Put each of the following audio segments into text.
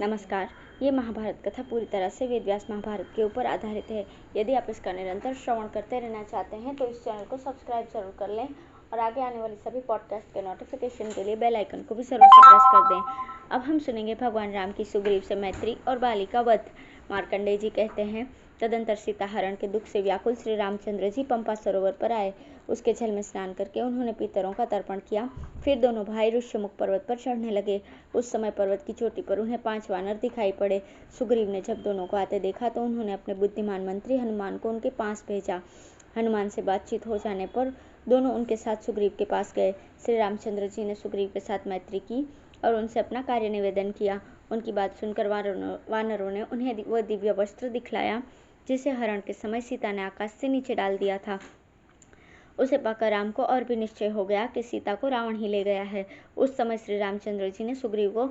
नमस्कार। ये महाभारत कथा पूरी तरह से वेद व्यास महाभारत के ऊपर आधारित है। यदि आप इसका निरंतर श्रवण करते रहना चाहते हैं तो इस चैनल को सब्सक्राइब जरूर कर लें और आगे आने वाली सभी पॉडकास्ट के नोटिफिकेशन के लिए बेल आइकन को भी जरूर से प्रेस कर दें। अब हम सुनेंगे भगवान राम की सुग्रीव से मैत्री और बाली का वध। मार्कंडेय जी कहते हैं, तदंतर सीता हरण के दुख से व्याकुल श्री रामचंद्र जी पंपा सरोवर पर आए। उसके जल में स्नान करके उन्होंने पितरों का तर्पण किया। फिर दोनों भाई ऋष्यमुख पर्वत पर चढ़ने लगे। उस समय पर्वत की चोटी पर उन्हें 5 वानर दिखाई पड़े। सुग्रीव ने जब दोनों को आते देखा तो उन्होंने अपने बुद्धिमान मंत्री हनुमान को उनके पास भेजा। हनुमान से बातचीत हो जाने पर दोनों उनके साथ सुग्रीव के पास गए। श्री रामचंद्र जी ने सुग्रीव के साथ मैत्री की और उनसे अपना कार्य निवेदन किया। उनकी बात सुनकर वानरों ने उन्हें वह दिव्य वस्त्र दिखलाया जिसे हरण के समय सीता ने आकाश से नीचे डाल दिया था। उसे पाकर राम को और भी निश्चय हो गया कि सीता को रावण ही ले गया है। उस समय श्री रामचंद्र जी ने सुग्रीव को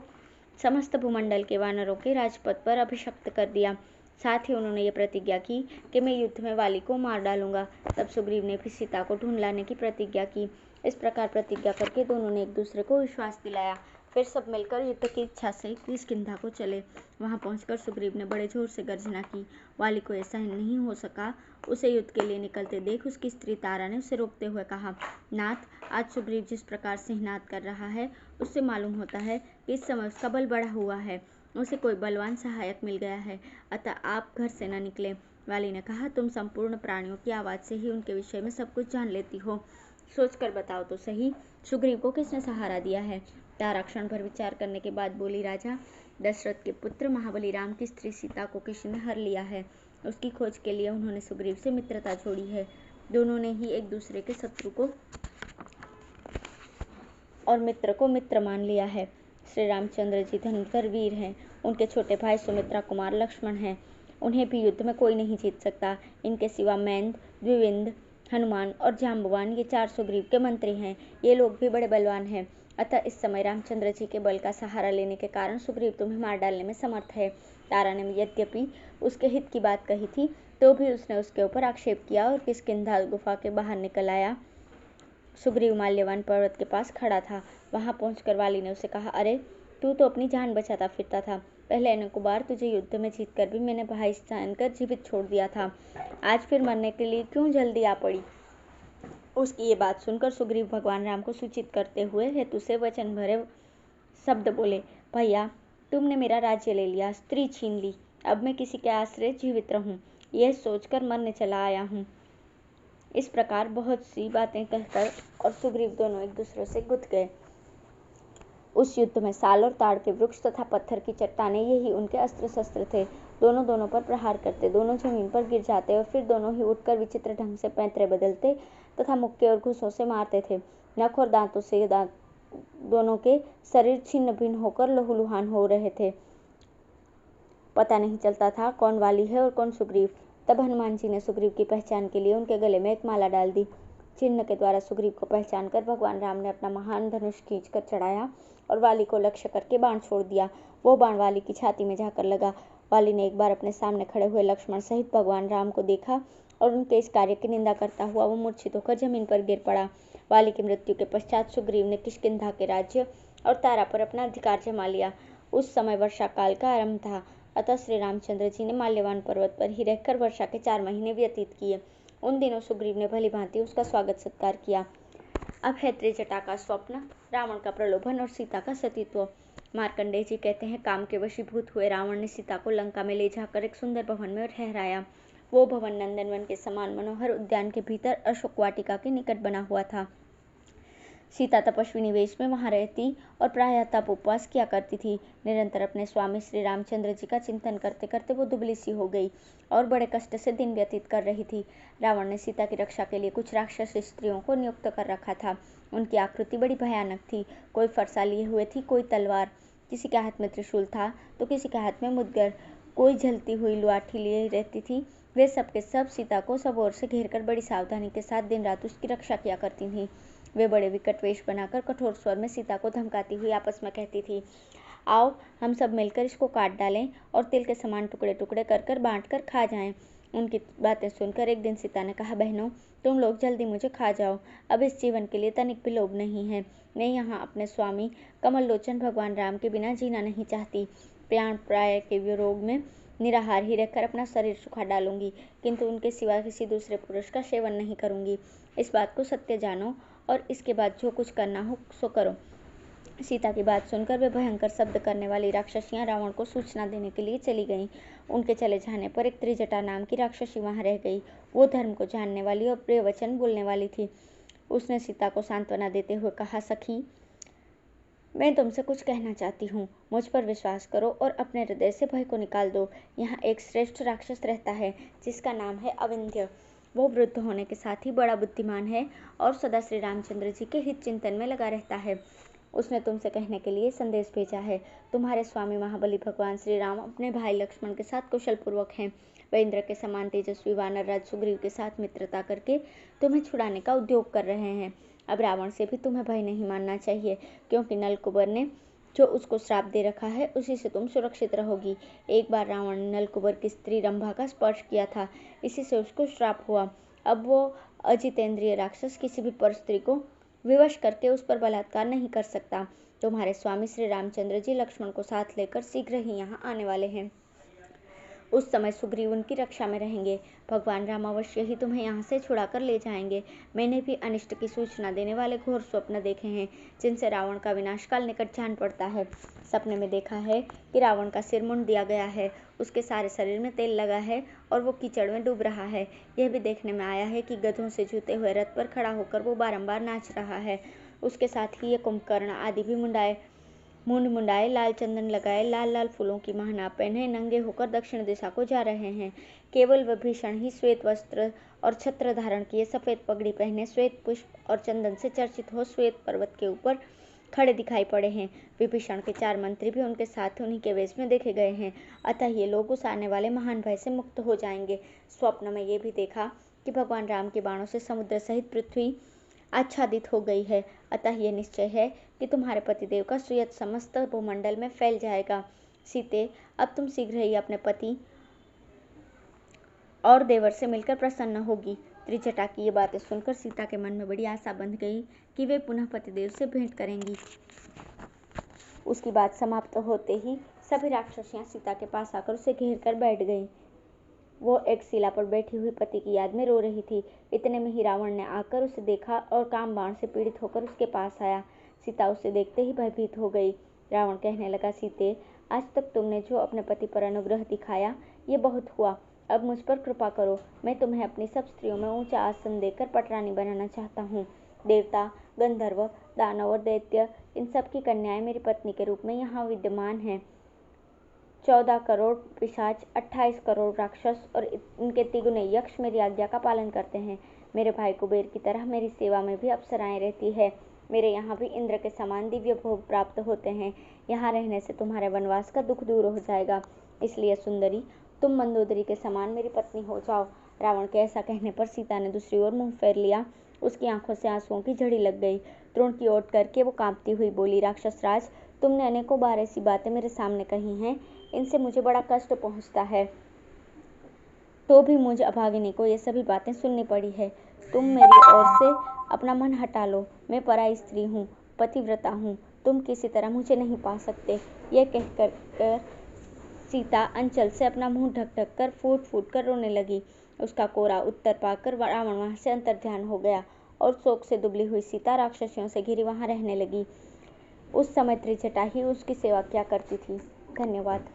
समस्त भूमंडल के वानरों के राजपथ पर अभिषिक्त कर दिया। साथ ही उन्होंने ये प्रतिज्ञा की कि मैं युद्ध में वाली को मार डालूंगा। तब सुग्रीव ने भी सीता को ढूंढ लाने की प्रतिज्ञा की। इस प्रकार प्रतिज्ञा करके दोनों ने एक दूसरे को विश्वास दिलाया। फिर सब मिलकर युद्ध की इच्छा से किष्किंधा को चले। वहां पहुंचकर सुग्रीव ने बड़े जोर से गर्जना की। वाली को ऐसा नहीं हो सका। उसे युद्ध के लिए निकलते देख उसकी स्त्री तारा ने उसे रोकते हुए कहा, नाथ, आज सुग्रीव जिस प्रकार सिंहनाद कर रहा है उससे मालूम होता है कि इस समय उसका बल बढ़ा हुआ है। उसे कोई बलवान सहायक मिल गया है, अतः आप घर से न निकले। वाली ने कहा, तुम संपूर्ण प्राणियों की आवाज से ही उनके विषय में सब कुछ जान लेती हो। सोचकर बताओ तो सही, सुग्रीव को किसने सहारा दिया है। तारा क्षण भर विचार करने के बाद बोली, राजा, दशरथ के पुत्र महाबली राम की स्त्री सीता को किसी ने हर लिया है। उसकी खोज के लिए उन्होंने सुग्रीव से मित्रता जोड़ी है। दोनों ने ही एक दूसरे के शत्रु को और मित्र को मित्र मान लिया है। श्री रामचंद्र जी धनुर्धर वीर हैं। उनके छोटे भाई सुमित्रा कुमार लक्ष्मण हैं। उन्हें भी युद्ध में कोई नहीं जीत सकता। इनके सिवा मैंद, द्विविंद, हनुमान और जाम्बवान ये 4 सुग्रीव के मंत्री हैं। ये लोग भी बड़े बलवान हैं। अतः इस समय रामचंद्र जी के बल का सहारा लेने के कारण सुग्रीव तुम्हें मार डालने में समर्थ है। तारा ने यद्यपि उसके हित की बात कही थी तो भी उसने उसके ऊपर आक्षेप किया और किष्किंधा गुफा के बाहर निकल आया। सुग्रीव माल्यवान पर्वत के पास खड़ा था। वहां पहुंचकर वाली ने उसे कहा, अरे, तू तो अपनी जान बचाता फिरता था। पहले अनेकों बार तुझे युद्ध में जीतकर भी मैंने भाई जानकर जीवित छोड़ दिया था। आज फिर मरने के लिए क्यों जल्दी आ पड़ी। उसकी ये बात सुनकर सुग्रीव भगवान राम को सूचित करते हुए हेतु से वचन भरे शब्द बोले, भैया, तुमने मेरा राज्य ले लिया, स्त्री छीन ली, अब मैं किसी के आश्रय जीवित रहूं, यह सोचकर मरने चला आया हूँ। इस प्रकार बहुत सी बातें कहकर और सुग्रीव दोनों एक दूसरे से गुथ गए। उस युद्ध में साल और ताड़ के वृक्ष तथा पत्थर की चट्टानें यही उनके अस्त्र शस्त्र थे। दोनों पर प्रहार करते, दोनों जमीन पर गिर जाते और फिर दोनों ही उठकर विचित्र ढंग से पैंतरे बदलते तथा मुक्के और घुसों से मारते थे। नख और दांतों से दोनों के शरीर छिन्न भिन्न होकर लहूलुहान हो रहे थे। पता नहीं चलता था कौन वाली है और कौन सुग्रीव। तब हनुमान जी ने सुग्रीव की पहचान के लिए उनके गले में एक माला डाल दी। चिन्ह के द्वारा सुग्रीव को पहचान कर भगवान राम ने अपना महान धनुष खींच कर चढ़ाया और वाली को लक्ष्य करके बाण छोड़ दिया। वो बाण वाली की छाती में जाकर लगा। वाली ने एक बार अपने सामने खड़े हुए लक्ष्मण सहित भगवान राम को देखा और उनके इस कार्य की निंदा करता हुआ वो मूर्छित होकर जमीन पर गिर पड़ा। वाली की मृत्यु के पश्चात सुग्रीव ने किष्किंधा के राज्य और तारा पर अपना अधिकार जमा लिया। उस समय वर्षा काल का आरंभ था, अतः श्री रामचंद्र जी ने माल्यवान पर्वत पर ही रहकर वर्षा के 4 महीने व्यतीत किए। उन दिनों सुग्रीव ने भली भांति उसका स्वागत सत्कार किया। अब है त्रिजटा का स्वप्न, रावण का प्रलोभन और सीता का सतीत्व। मार्कंडेय जी कहते हैं, काम के वशीभूत हुए रावण ने सीता को लंका में ले जाकर एक सुंदर भवन में ठहराया। वो भवन नंदनवन के समान मनोहर उद्यान के भीतर अशोक वाटिका के निकट बना हुआ था। सीता तपस्विनी वेश में वहां रहती और प्रायः तप उपवास किया करती थी। निरंतर अपने स्वामी श्री रामचंद्र जी का चिंतन करते करते वो दुबली सी हो गई और बड़े कष्ट से दिन व्यतीत कर रही थी। रावण ने सीता की रक्षा के लिए कुछ राक्षस स्त्रियों को नियुक्त कर रखा था। उनकी आकृति बड़ी भयानक थी। कोई फरसा लिए हुए थी, कोई तलवार, किसी के हाथ में त्रिशूल था तो किसी के हाथ में मुदगर, कोई जलती हुई लाठी लिए रहती थी। वे सब के सब सीता को सब ओर से घेर कर बड़ी सावधानी के साथ दिन रात उसकी रक्षा किया करती थी। वे बड़े विकट वेश बनाकर कठोर स्वर में सीता को धमकाती हुई आपस में कहती थी, आओ हम सब मिलकर इसको काट डालें और तिल के समान टुकड़े टुकड़े कर कर बांट कर खा जाएं। उनकी बातें सुनकर एक दिन सीता ने कहा, बहनों, तुम लोग जल्दी मुझे खा जाओ, अब इस जीवन के लिए तनिक भी लोभ नहीं है। मैं यहाँ अपने स्वामी कमल लोचन भगवान राम के बिना जीना नहीं चाहती। प्राण प्राय के वियोग में निराहार ही रहकर अपना शरीर सुखा डालूंगी, किंतु उनके सिवा किसी दूसरे पुरुष का सेवन नहीं करूंगी। इस बात को सत्य जानो और इसके बाद जो कुछ करना हो सो करो। सीता की बात सुनकर वे भयंकर शब्द करने वाली राक्षसियां रावण को सूचना देने के लिए चली गईं। उनके चले जाने पर एक त्रिजटा नाम की राक्षसी वहां रह गई। वो धर्म को जानने वाली और प्रिय वचन बोलने वाली थी। उसने सीता को सांत्वना देते हुए कहा, सखी, मैं तुमसे कुछ कहना चाहती हूँ। मुझ पर विश्वास करो और अपने हृदय से भय को निकाल दो। यहाँ एक श्रेष्ठ राक्षस रहता है जिसका नाम है अविंध्य। वो वृद्ध होने के साथ ही बड़ा बुद्धिमान है और सदा श्री रामचंद्र जी के हित चिंतन में लगा रहता है। उसने तुमसे कहने के लिए संदेश भेजा है। तुम्हारे स्वामी महाबली भगवान श्री राम अपने भाई लक्ष्मण के साथ कुशल पूर्वक हैं। वे इंद्र के समान तेजस्वी वानर राज सुग्रीव के साथ मित्रता करके तुम्हें छुड़ाने का उद्योग कर रहे हैं। अब रावण से भी तुम्हें भय नहीं मानना चाहिए, क्योंकि नलकुबर ने जो उसको श्राप दे रखा है उसी से तुम सुरक्षित रहोगी। एक बार रावण ने नलकुबर की स्त्री रंभा का स्पर्श किया था, इसी से उसको श्राप हुआ। अब वो अजितेंद्रिय राक्षस किसी भी पर स्त्री को विवश करके उस पर बलात्कार नहीं कर सकता। तुम्हारे स्वामी श्री रामचंद्र जी लक्ष्मण को साथ लेकर शीघ्र ही यहाँ आने वाले हैं। उस समय सुग्रीव उनकी रक्षा में रहेंगे। भगवान राम अवश्य ही तुम्हें यहाँ से छुड़ाकर ले जाएंगे। मैंने भी अनिष्ट की सूचना देने वाले घोर स्वप्न देखे हैं, जिनसे रावण का विनाशकाल निकट जान पड़ता है। सपने में देखा है कि रावण का सिर मुंड दिया गया है, उसके सारे शरीर में तेल लगा है और वो कीचड़ में डूब रहा है। यह भी देखने में आया है कि गधों से जूते हुए रथ पर खड़ा होकर वो बारंबार नाच रहा है। उसके साथ ही ये कुंभकर्ण आदि भी मुंड मुंडाए, लाल चंदन लगाए, लाल लाल फूलों की महना पहने नंगे होकर दक्षिण दिशा को जा रहे हैं। केवल विभीषण ही श्वेत वस्त्र और छत्र धारण किए, सफेद पगड़ी पहने, श्वेत पुष्प और चंदन से चर्चित हो श्वेत पर्वत के ऊपर खड़े दिखाई पड़े हैं। विभीषण के 4 मंत्री भी उनके साथ उन्हीं के वेश में देखे गए हैं। अतः ये लोग उस आने वाले महान भय से मुक्त हो जाएंगे। स्वप्न में ये भी देखा कि भगवान राम के बाणों से समुद्र सहित पृथ्वी आच्छादित हो गई है। अतः यह निश्चय है कि तुम्हारे पतिदेव का सुयत समस्त भूमंडल में फैल जाएगा। सीते, अब तुम शीघ्र ही अपने पति और देवर से मिलकर प्रसन्न होगी। त्रिजटा की ये बातें सुनकर सीता के मन में बड़ी आशा बंध गई कि वे पुनः पतिदेव से भेंट करेंगी। उसकी बात समाप्त होते ही सभी राक्षसियां सीता के पास आकर उसे घेर कर बैठ गईं। वो एक शिला पर बैठी हुई पति की याद में रो रही थी। इतने में ही रावण ने आकर उसे देखा और काम बाण से पीड़ित होकर उसके पास आया। सीता उसे देखते ही भयभीत हो गई। रावण कहने लगा, सीते, आज तक तुमने जो अपने पति पर अनुग्रह दिखाया ये बहुत हुआ। अब मुझ पर कृपा करो। मैं तुम्हें अपनी सब स्त्रियों में ऊंचा आसन देकर पटरानी बनाना चाहता हूँ। देवता, गंधर्व, दानव और दैत्य, इन सब की कन्याएं मेरी पत्नी के रूप में यहाँ विद्यमान हैं। 14 करोड़ पिशाच, 28 करोड़ राक्षस और इनके तिगुने यक्ष मेरी आज्ञा का पालन करते हैं। मेरे भाई कुबेर की तरह मेरी सेवा में भी अप्सराएं रहती है। मेरे यहाँ भी इंद्र के समान दिव्य भोग प्राप्त होते हैं। यहाँ रहने से तुम्हारे वनवास का दुख दूर हो जाएगा। इसलिए सुंदरी, तुम मंदोदरी के समान मेरी पत्नी हो जाओ। रावण के ऐसा कहने पर सीता ने दूसरी ओर मुंह फेर लिया। उसकी आंखों से आंसुओं की झड़ी लग गई। द्रोण की ओट करके वो कांपती हुई बोली, राक्षस राज, तुमने अनेकों बार ऐसी बातें मेरे सामने कही हैं, इनसे मुझे बड़ा कष्ट पहुंचता है, तो भी मुझे अभागिनी को ये सभी बातें सुननी पड़ी है। तुम मेरी ओर से अपना मन हटा लो। मैं पराई स्त्री हूँ, पतिव्रता हूँ, तुम किसी तरह मुझे नहीं पा सकते। यह कहकर सीता अंचल से अपना मुंह ढक ढक कर फूट फूट कर रोने लगी। उसका कोरा उत्तर पाकर रावण वहां से अंतर्ध्यान हो गया और शोक से दुबली हुई सीता राक्षसियों से घिरी वहां रहने लगी। उस समय त्रिजटा ही उसकी सेवा किया करती थी। धन्यवाद।